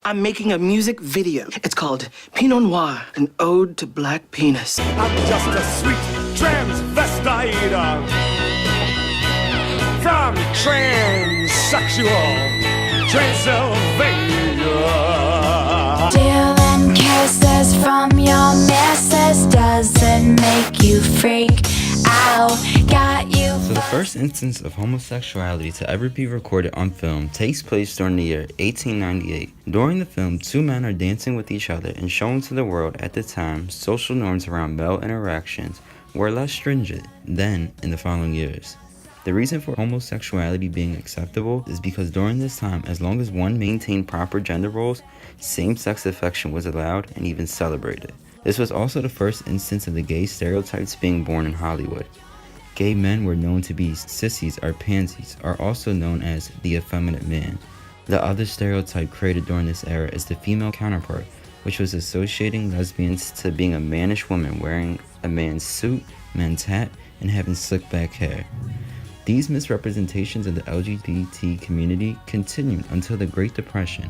I'm making a music video. It's called Pinot Noir, an ode to black penis. I'm just a sweet transvestite from transsexual Transylvania. Stealing kisses from your missus doesn't make you freak out. Got you. So the first instance of homosexuality to ever be recorded on film takes place during the year 1898. During the film, two men are dancing with each other and showing to the world at the time social norms around male interactions were less stringent than in the following years. The reason for homosexuality being acceptable is because during this time, as long as one maintained proper gender roles, same-sex affection was allowed and even celebrated. This was also the first instance of the gay stereotypes being born in Hollywood. Gay men were known to be sissies or pansies, are also known as the effeminate man. The other stereotype created during this era is the female counterpart, which was associating lesbians to being a mannish woman wearing a man's suit, men's hat, and having slick back hair. These misrepresentations of the LGBT community continued until the Great Depression,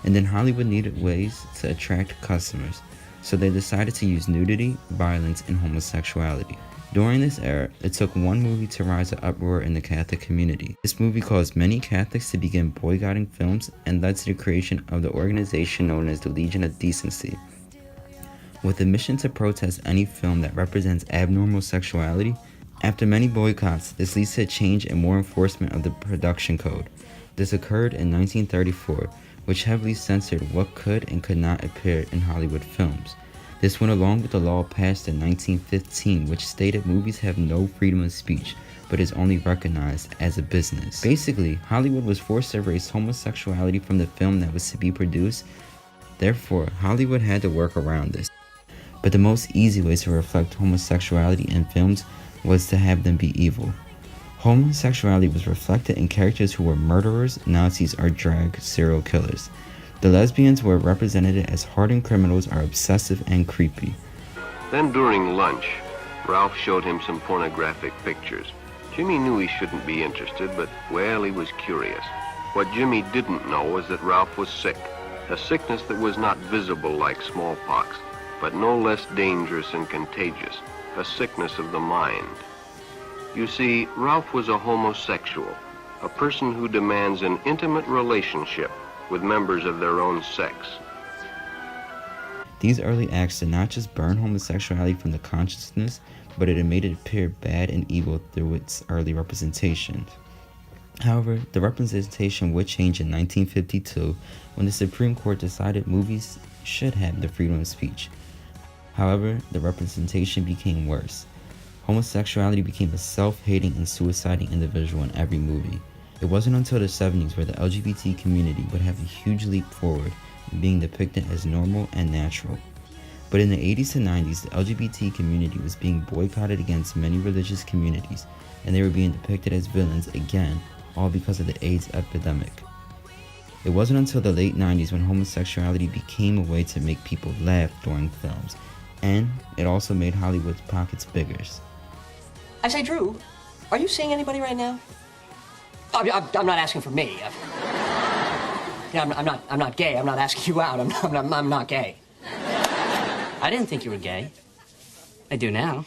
and then Hollywood needed ways to attract customers, so they decided to use nudity, violence, and homosexuality. During this era, it took one movie to rise an uproar in the Catholic community. This movie caused many Catholics to begin boycotting films and led to the creation of the organization known as the Legion of Decency, with a mission to protest any film that represents abnormal sexuality. After many boycotts, this leads to a change and more enforcement of the production code. This occurred in 1934, which heavily censored what could and could not appear in Hollywood films. This went along with the law passed in 1915, which stated movies have no freedom of speech, but is only recognized as a business. Basically, Hollywood was forced to erase homosexuality from the film that was to be produced. Therefore, Hollywood had to work around this. But the most easy way to reflect homosexuality in films was to have them be evil. Homosexuality was reflected in characters who were murderers, Nazis, or drag serial killers. The lesbians were represented as hardened criminals or obsessive and creepy. Then during lunch, Ralph showed him some pornographic pictures. Jimmy knew he shouldn't be interested, but, well, he was curious. What Jimmy didn't know was that Ralph was sick, a sickness that was not visible like smallpox, but no less dangerous and contagious, a sickness of the mind. You see, Ralph was a homosexual, a person who demands an intimate relationship with members of their own sex. These early acts did not just burn homosexuality from the consciousness, but it made it appear bad and evil through its early representations. However, the representation would change in 1952 when the Supreme Court decided movies should have the freedom of speech. However, the representation became worse. Homosexuality became a self-hating and suiciding individual in every movie. It wasn't until the 70s where the LGBT community would have a huge leap forward in being depicted as normal and natural. But in the 80s to 90s, the LGBT community was being boycotted against many religious communities, and they were being depicted as villains again, all because of the AIDS epidemic. It wasn't until the late 90s when homosexuality became a way to make people laugh during films, and it also made Hollywood's pockets bigger. I say, Drew, are you seeing anybody right now? I'm not asking for me. I'm not gay. I'm not asking you out. I'm not gay. I didn't think you were gay. I do now.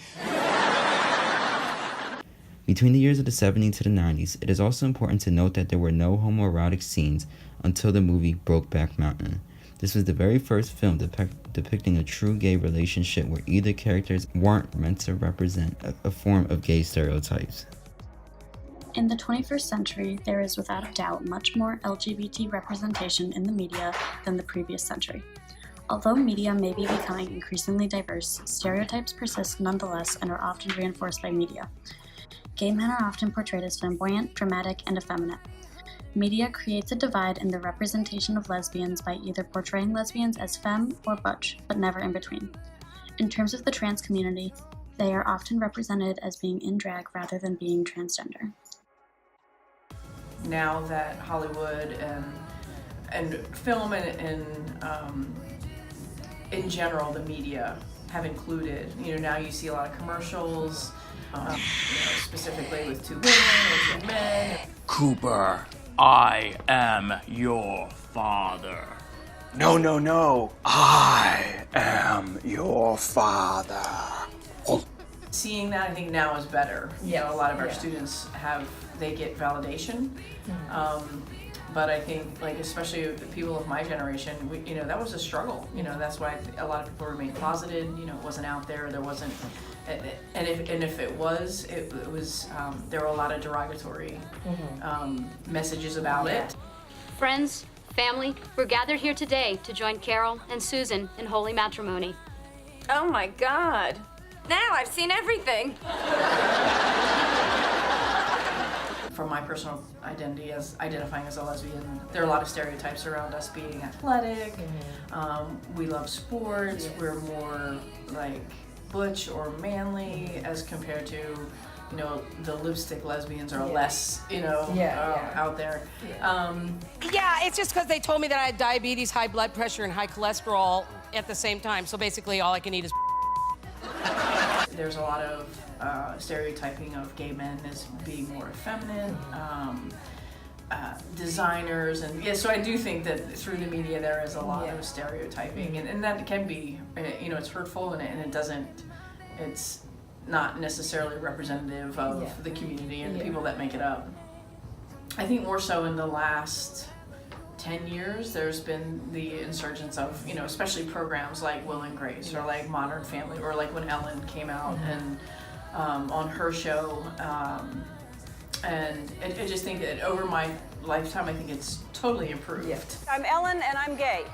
Between the years of the 70s to the 90s, it is also important to note that there were no homoerotic scenes until the movie Brokeback Mountain. This was the very first film depicting a true gay relationship where either characters weren't meant to represent a form of gay stereotypes. In the 21st century, there is without a doubt much more LGBT representation in the media than the previous century. Although media may be becoming increasingly diverse, stereotypes persist nonetheless and are often reinforced by media. Gay men are often portrayed as flamboyant, dramatic, and effeminate. Media creates a divide in the representation of lesbians by either portraying lesbians as femme or butch, but never in between. In terms of the trans community, they are often represented as being in drag rather than being transgender. Now that Hollywood and film and in general the media have included, now you see a lot of commercials, specifically with two women or two men. Cooper, I am your father. No, no, no. I am your father. Oh. Seeing that, I think now is better. You know, a lot of our students they get validation. But I think, like, especially the people of my generation, you know, that was a struggle. You know, that's why a lot of people remained closeted. You know, it wasn't out there. There wasn't, and if it was, there were a lot of derogatory messages about it. Friends, family, we're gathered here today to join Carol and Susan in holy matrimony. Oh my God! Now I've seen everything. From my personal identity as identifying as a lesbian, there are a lot of stereotypes around us being athletic. We love sports. We're more like butch or manly as compared to, you know, the lipstick lesbians are less, you know, out there. Yeah, it's just because they told me that I had diabetes, high blood pressure, and high cholesterol at the same time. So basically, all I can eat is. There's a lot of stereotyping of gay men as being more effeminate, designers, and so I do think that through the media there is a lot of stereotyping, and that can be, you know, it's hurtful and it's not necessarily representative of the community and the people that make it up. I think more so in the last 10 years, there's been the insurgence of, you know, especially programs like Will and Grace or like Modern Family or like when Ellen came out and on her show. And I just think that over my lifetime, I think it's totally improved. I'm Ellen and I'm gay.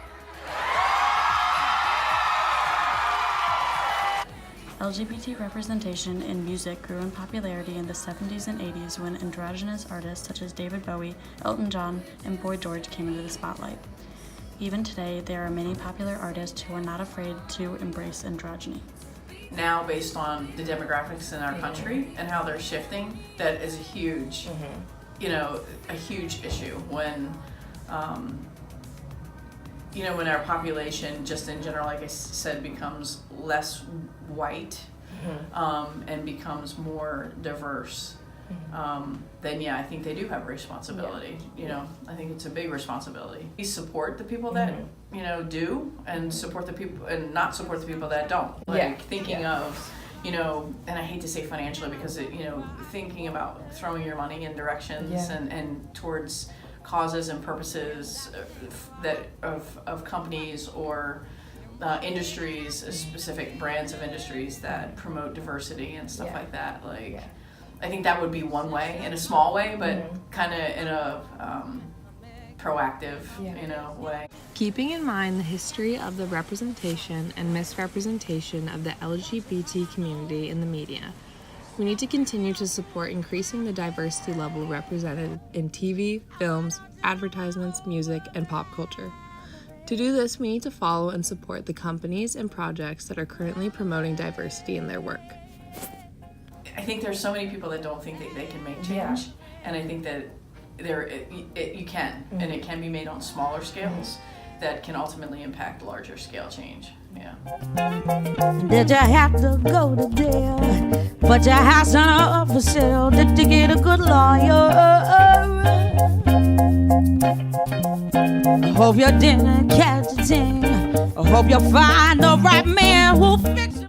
LGBT representation in music grew in popularity in the 70s and 80s when androgynous artists such as David Bowie, Elton John, and Boy George came into the spotlight. Even today, there are many popular artists who are not afraid to embrace androgyny. Now, based on the demographics in our country and how they're shifting, that is a huge, you know, a huge issue when, you know, when our population, just in general, like I said, becomes less white and becomes more diverse, then yeah, I think they do have a responsibility. You know, I think it's a big responsibility. We support the people that, you know, do, and support the people, and not support the people that don't. Like thinking of, you know, and I hate to say financially because it, you know, thinking about throwing your money in directions and towards causes and purposes that of companies or industries, specific brands of industries that promote diversity and stuff like that. Like, I think that would be one way, in a small way, but kind of in a proactive, you know, way. Keeping in mind the history of the representation and misrepresentation of the LGBT community in the media, we need to continue to support increasing the diversity level represented in TV, films, advertisements, music, and pop culture. To do this, we need to follow and support the companies and projects that are currently promoting diversity in their work. I think there's so many people that don't think that they can make change, and I think that you can, and it can be made on smaller scales that can ultimately impact larger scale change. Did you have to go to jail? But your house on up for sale. Did you get a good lawyer? I hope you didn't catch a thing. I hope you find the right man who'll fix it.